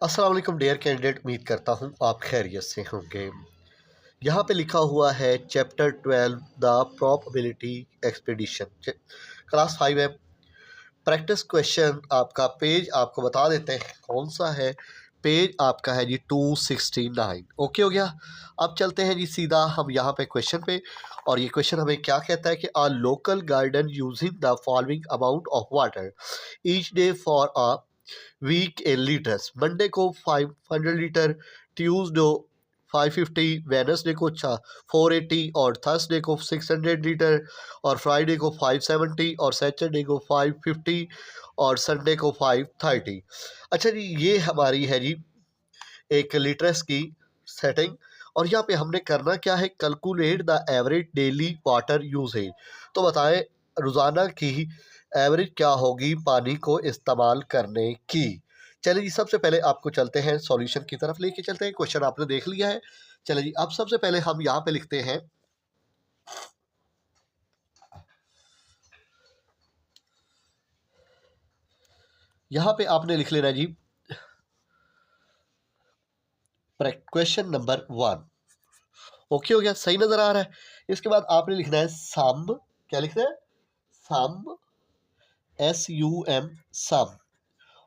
अस्सलाम वालेकुम dear candidate, उम्मीद करता हूँ आप खैरियत से होंगे। यहाँ पे लिखा हुआ है chapter 12 the probability expedition, class 5 है। प्रैक्टिस क्वेश्चन आपका पेज आपको बता देते हैं कौन सा है। पेज आपका है जी 269। ओके हो गया। अब चलते हैं जी सीधा हम यहाँ पे क्वेश्चन पे। और ये क्वेश्चन हमें क्या कहता है कि a local garden using the following amount of water each day for a week in litres. Monday को 500 लीटर, ट्यूसडे 550, वेनसडे को 480 और थर्सडे को 600 लीटर और फ्राइडे को 570 और सैटरडे को 550 और संडे को 530। अच्छा जी, ये हमारी है जी एक लीटर्स की सेटिंग। और यहाँ पे हमने करना क्या है, calculate the average daily water usage. तो बताएं रोज़ाना की एवरेज क्या होगी पानी को इस्तेमाल करने की। चलिए जी, सबसे पहले आपको चलते हैं सॉल्यूशन की तरफ लेके चलते हैं। क्वेश्चन आपने देख लिया है। चलिए जी, अब सबसे पहले हम यहाँ पे लिखते हैं, यहाँ पे आपने लिख लेना जी क्वेश्चन नंबर 1। ओके हो गया, सही नजर आ रहा है। इसके बाद आपने लिखना है सम। क्या लिखना है? Sum, SUM, sum,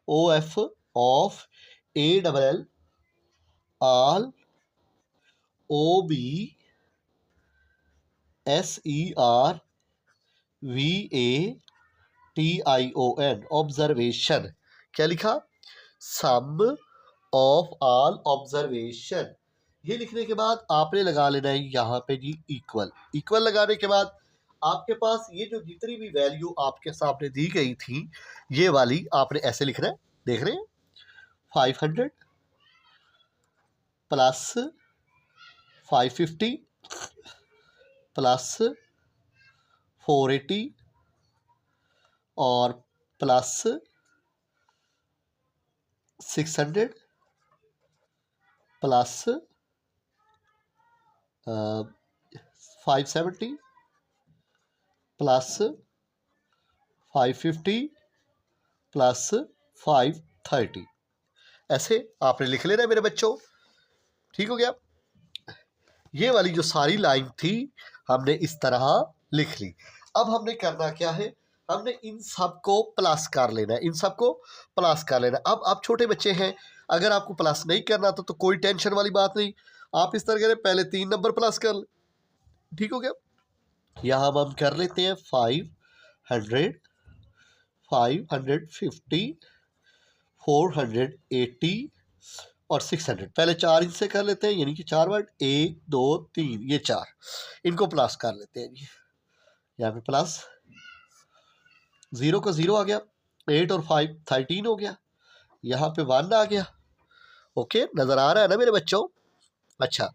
OF of ALL all OB SERVATION observation. क्या लिखा? Sum of all observation. ये लिखने के बाद आपने लगा लेना है यहाँ पे जी इक्वल। इक्वल लगाने के बाद आपके पास ये जो जितनी भी वैल्यू आपके सामने दी गई थी ये वाली आपने ऐसे लिखना है। देख रहे हैं 500 प्लस 550 प्लस 480 और प्लस 600 प्लस 570 प्लस 550 प्लस 530। ऐसे आपने लिख लेना मेरे बच्चों। ठीक हो गया। ये वाली जो सारी लाइन थी हमने इस तरह लिख ली। अब हमने करना क्या है, हमने इन सब को प्लस कर लेना है। इन सब को प्लस कर लेना। अब आप छोटे बच्चे हैं, अगर आपको प्लस नहीं करना तो कोई टेंशन वाली बात नहीं। आप इस तरह करें, पहले 3 नंबर प्लस कर ले। ठीक हो गया। यहाँ हम कर लेते हैं 500, 550, 480 और 600। पहले 4 इनसे कर लेते हैं, यानी कि 4 वर्ड 1 2 3, ये 4 इनको प्लस कर लेते हैं जी। यहाँ पे प्लस 0 का 0 आ गया, 8 और 5 13 हो गया, यहाँ पे 1 आ गया। ओके, नज़र आ रहा है ना मेरे बच्चों? अच्छा,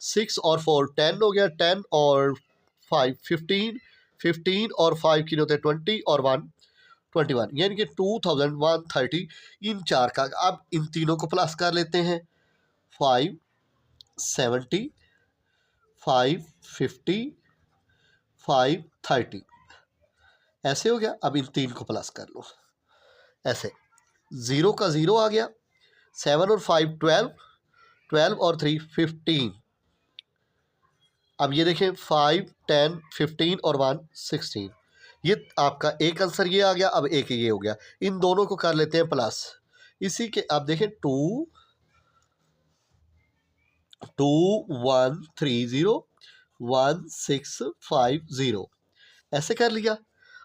6 और 4 10 हो गया, 10 और 5 15, 15 और 5 कितने होते हैं 20 और 1 21, यानी कि 2130। इन 4 का अब इन तीनों को प्लस कर लेते हैं। 570, 550, 530 ऐसे हो गया। अब इन 3 को प्लस कर लो ऐसे। 0 का 0 आ गया, 7 और 5 12, 12 और 3 15। अब ये देखें 5 10 15 और 1 16। ये आपका एक आंसर ये आ गया। अब एक ये हो गया, इन दोनों को कर लेते हैं प्लस। इसी के आप देखें 2 1 3 0 1 6 5 0 ऐसे कर लिया।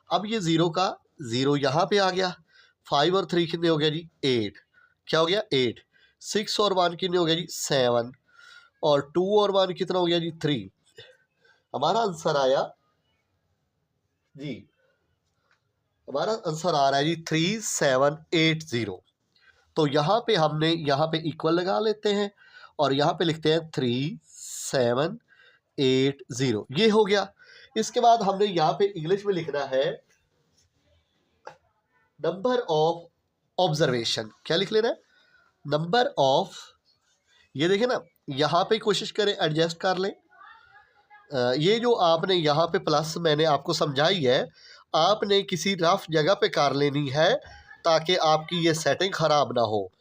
अब ये 0 का 0 यहाँ पे आ गया। 5 और 3 कितने हो गया जी 8। क्या हो गया 8। 6 और 1 कितने हो गया जी 7 और 2 और 1 कितना हो गया जी 3। हमारा आंसर आया जी, हमारा आंसर आ रहा है जी 3780। तो यहाँ पे हमने यहाँ पे इक्वल लगा लेते हैं और यहाँ पे लिखते हैं 3780। ये हो गया। इसके बाद हमने यहाँ पे इंग्लिश में लिखना है नंबर ऑफ ऑब्जर्वेशन। क्या लिख लेना है? Number of. ये देखें ना, यहाँ पे कोशिश करें एडजस्ट कर लें। ये जो आपने यहाँ पे प्लस मैंने आपको समझाई है, आपने किसी रफ जगह पे कर लेनी है ताकि आपकी ये सेटिंग ख़राब ना हो।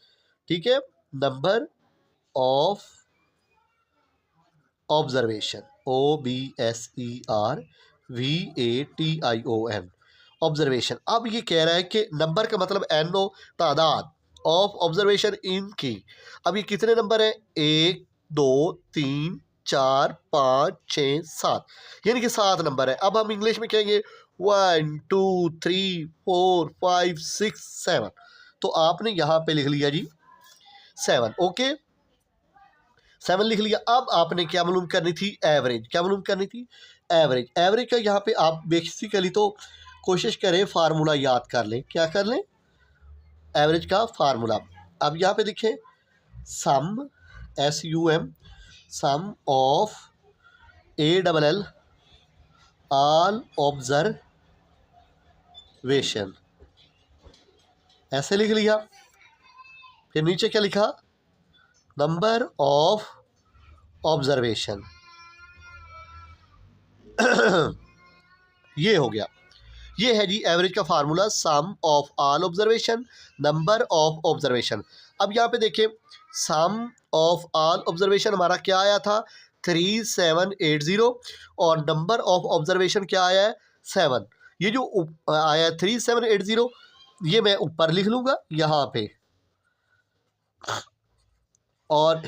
ठीक है। Number of observation, OBSERVATION, observation. अब ये कह रहा है कि नंबर का मतलब NO, तादाद, ऑफ ऑब्जर्वेशन, इनकी। अब ये कितने नंबर हैं? 1 2 3 4 5 6 7, यानी कि 7 नंबर है। अब हम इंग्लिश में कहेंगे 1 2 3 4 5 6 7, तो आपने यहाँ पे लिख लिया जी 7। ओके, 7 लिख लिया। अब आपने क्या मालूम करनी थी? एवरेज। क्या मालूम करनी थी? एवरेज। एवरेज का यहाँ पे आप बेसिकली तो कोशिश करें फार्मूला याद कर लें। क्या कर लें? एवरेज का फार्मूला। अब यहाँ पे देखें, sum, SUM, sum of ALL all observation, ऐसे लिख लिया। फिर नीचे क्या लिखा? Number of observation. ये हो गया। ये है जी एवरेज का formula, sum of all observation, number of observation. अब यहाँ पे देखिए, सम ऑफ ऑल ऑब्जर्वेशन हमारा क्या आया था? 3780, और नंबर ऑफ ऑब्जर्वेशन क्या आया है? 7। ये जो आया है 3780, ये मैं ऊपर लिख लूँगा यहाँ पे, और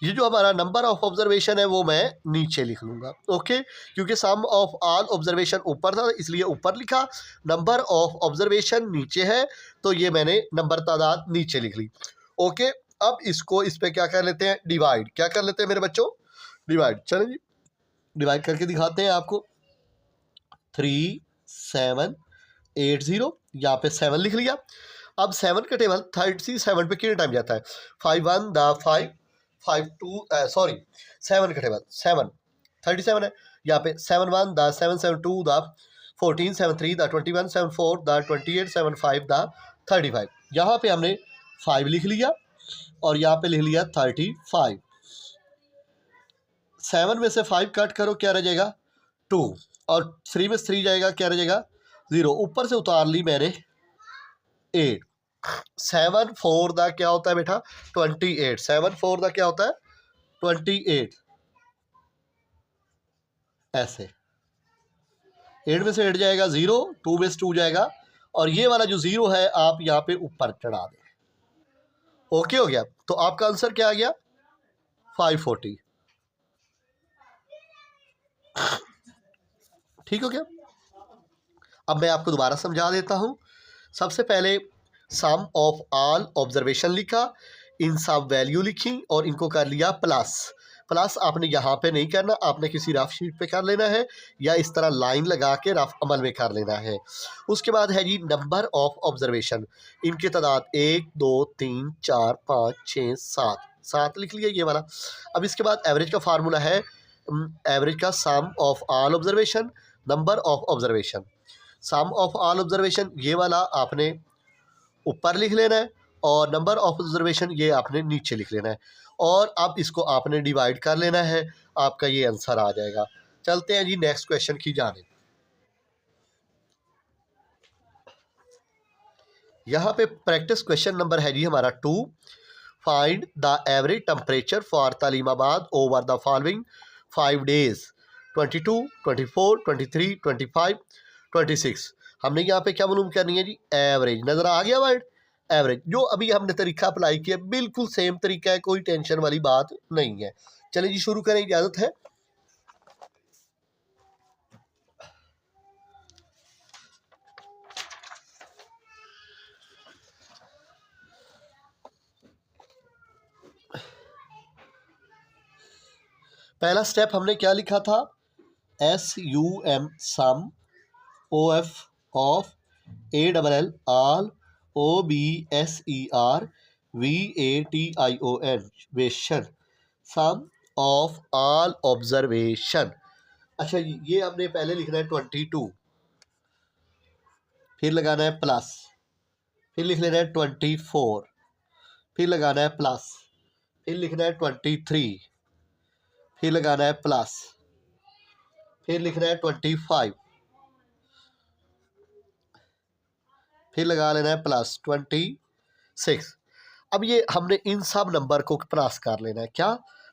ये जो हमारा नंबर ऑफ ऑब्जर्वेशन है वो मैं नीचे लिख लूँगा। ओके, क्योंकि सम ऑफ ऑल ऑब्जर्वेशन ऊपर था इसलिए ऊपर लिखा, नंबर ऑफ ऑब्जर्वेशन नीचे है तो ये मैंने नंबर तादाद नीचे लिख ली। ओके, अब इसको इस पर क्या कर लेते हैं? डिवाइड। क्या कर लेते हैं मेरे बच्चों? डिवाइड। चलें जी, डिवाइड करके दिखाते हैं आपको। 3780, यहाँ पे 7 लिख लिया। अब 7 का टेबल 37 पे कितने टाइम जाता है? 5 1 द 5 5 2 सॉरी 7 का टेबल 7 37 है। यहाँ पे 7 1 the 7 7 2 the 14 7 3 the 21 7 4 the 28 7 5 the 35। यहाँ पे हमने 5 लिख लिया और यहाँ पे लिख लिया 35। 7 में से 5 कट करो, क्या रह जाएगा? 2, और 3 में 3 जाएगा, क्या रह जाएगा? 0। ऊपर से उतार ली मैंने 8। 7 4 दा क्या होता है बेटा? 28। 7 4 दा क्या होता है? 28। ऐसे 8 में से 8 जाएगा 0, 2 में से 2 जाएगा, और ये वाला जो 0 है आप यहाँ पे ऊपर चढ़ा दें। ओके हो गया, तो आपका आंसर क्या आ गया? 540। ठीक हो गया। अब मैं आपको दोबारा समझा देता हूँ। सबसे पहले सम ऑफ ऑल ऑब्जर्वेशन लिखा, इन सब वैल्यू लिखी और इनको कर लिया प्लस। प्लस आपने यहाँ पे नहीं करना, आपने किसी रफ शीट पे कर लेना है या इस तरह लाइन लगा के रफ अमल में कर लेना है। उसके बाद है जी नंबर ऑफ ऑब्जर्वेशन, इनके तादाद 1 2 3 4 5 6 7, 7 लिख लिया ये वाला। अब इसके बाद एवरेज का फार्मूला है, एवरेज का sum of all observation, number of observation. Sum of all observation ये वाला आपने ऊपर लिख लेना है, और नंबर ऑफ ऑब्जर्वेशन ये आपने नीचे लिख लेना है, और अब इसको आपने डिवाइड कर लेना है, आपका ये आंसर आ जाएगा। चलते हैं जी नेक्स्ट क्वेश्चन की जाने। यहाँ पे प्रैक्टिस क्वेश्चन नंबर है जी हमारा 2। Find the average temperature for Talimabad over the following 5 days, 22 24 23 25 26। हमने यहाँ पे क्या मालूम करनी है जी? एवरेज। नज़र आ गया वर्ड? एवरेज। जो अभी हमने तरीका अप्लाई किया बिल्कुल सेम तरीका है, कोई टेंशन वाली बात नहीं है। चलिए जी शुरू करें, इजाज़त है। पहला स्टेप हमने क्या लिखा था? SUM, sum, OF of, ALL all, OBSERVATION वेशन, सम ऑफ ऑल ऑब्जर्वेशन। अच्छा ये हमने पहले लिखना है 22, फिर लगाना है प्लस, फिर लिख लेना है 24, फिर लगाना है प्लस, फिर लिखना है 23, फिर लगाना है प्लस, फिर लिखना है 25, फिर लगा लेना है प्लस 26। अब ये हमने इन सब नंबर को प्लस कर लेना है। क्या?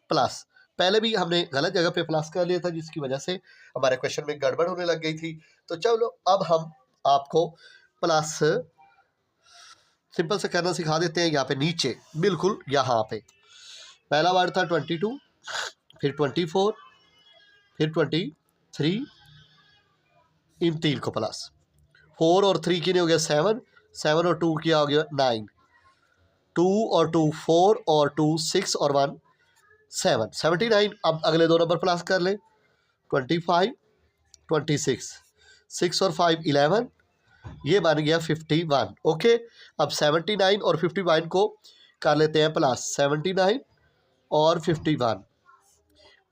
प्लस। पहले भी हमने गलत जगह पे प्लस कर लिया था, जिसकी वजह से हमारे क्वेश्चन में गड़बड़ होने लग गई थी। तो चलो अब हम आपको प्लस सिंपल से करना सिखा देते हैं। यहाँ पे नीचे बिल्कुल यहाँ पे पहला वर्ड था 22, फिर 24, फिर 23, इन 3 को प्लस। 4 और 3 की नहीं हो गया 7, 7 और 2 किया हो गया 9, 2 और 2 4 और 2 6 और 1 7, 79। अब अगले 2 नंबर प्लस कर लें। 25, 26, 6 और 5 11, ये बन गया 51। ओके, अब 79 और 51 को कर लेते हैं प्लस। 79 और 51,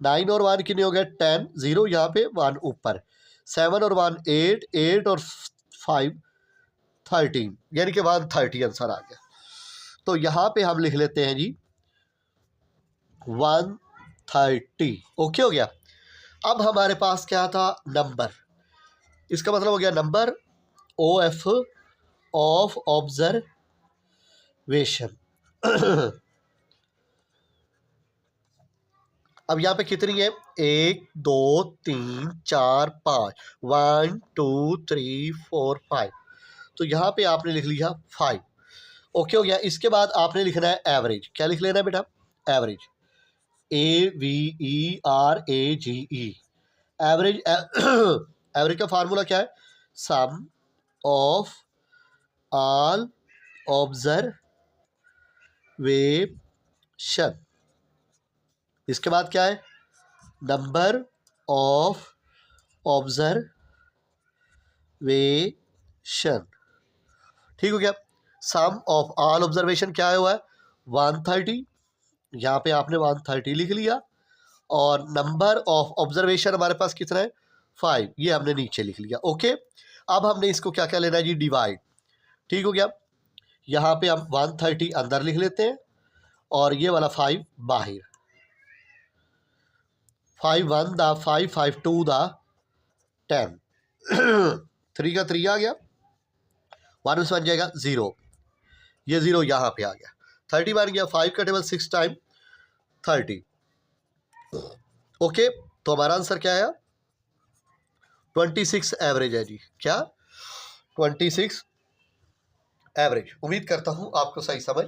9 और 1 कितने हो गए 10, 0 यहाँ पे 1 ऊपर, 7 और 1 8, 8 और 5 13, यानी कि 130 आंसर आ गया। तो यहाँ पे हम लिख लेते हैं जी 130। ओके हो गया। अब हमारे पास क्या था? नंबर। इसका मतलब हो गया नंबर OF ऑफ ऑब्जर्वेशन। अब यहाँ पे कितनी है? 1 2 3 4 5, 1 2 3 4 5। तो यहाँ पे आपने लिख लिया 5। ओके हो गया। इसके बाद आपने लिखना है एवरेज। क्या लिख लेना है बेटा? Average, AVERAGE। एवरेज एवरेज का फार्मूला क्या है? सम ऑफ ऑल ऑब्जर्वेशन। इसके बाद क्या है? Number of observation. ठीक हो गया। सम ऑफ ऑल ऑब्जर्वेशन क्या हुआ है? 130। यहाँ पे आपने 130 लिख लिया। और नंबर ऑफ ऑब्जर्वेशन हमारे पास कितना है? 5, ये हमने नीचे लिख लिया। ओके, अब हमने इसको क्या क्या लेना है जी? डिवाइड। ठीक हो गया। यहाँ पे हम 130 अंदर लिख लेते हैं और ये वाला 5 बाहर। 5 1 दा 5, 5 2 दा 10, 3 का 3 आ गया, 1 में से बन जाएगा 0, ये 0 यहाँ पे आ गया। 30 बन गया। 5 का टेबल 6 टाइम 30। ओके, तो हमारा आंसर क्या है? 26 एवरेज है जी। क्या? 26 एवरेज। उम्मीद करता हूं आपको सही समझ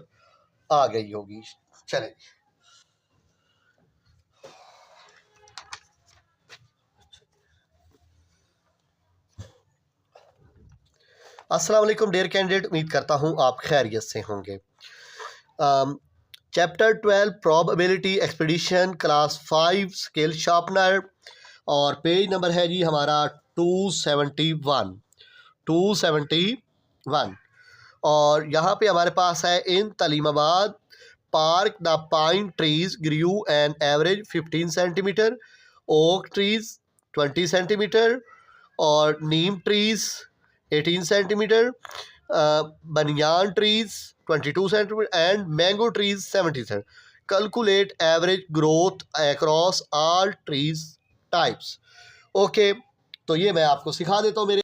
आ गई होगी। चलें, अस्सलाम वालेकुम डियर कैंडिडेट। उम्मीद करता हूं आप खैरियत से होंगे। Chapter 12 probability expedition, class 5 scale sharpener, और पेज नंबर है जी हमारा 271। और यहाँ पे हमारे पास है in Talimabad park the pine trees grew an average 15 centimetre, oak trees 20 centimetre, और neem trees 18 centimetre, banyan trees 22 centimetre and mango trees 70 centimetre. Calculate average growth across all trees types. Okay, तो ये मैं आपको सिखा देता हूँ मेरे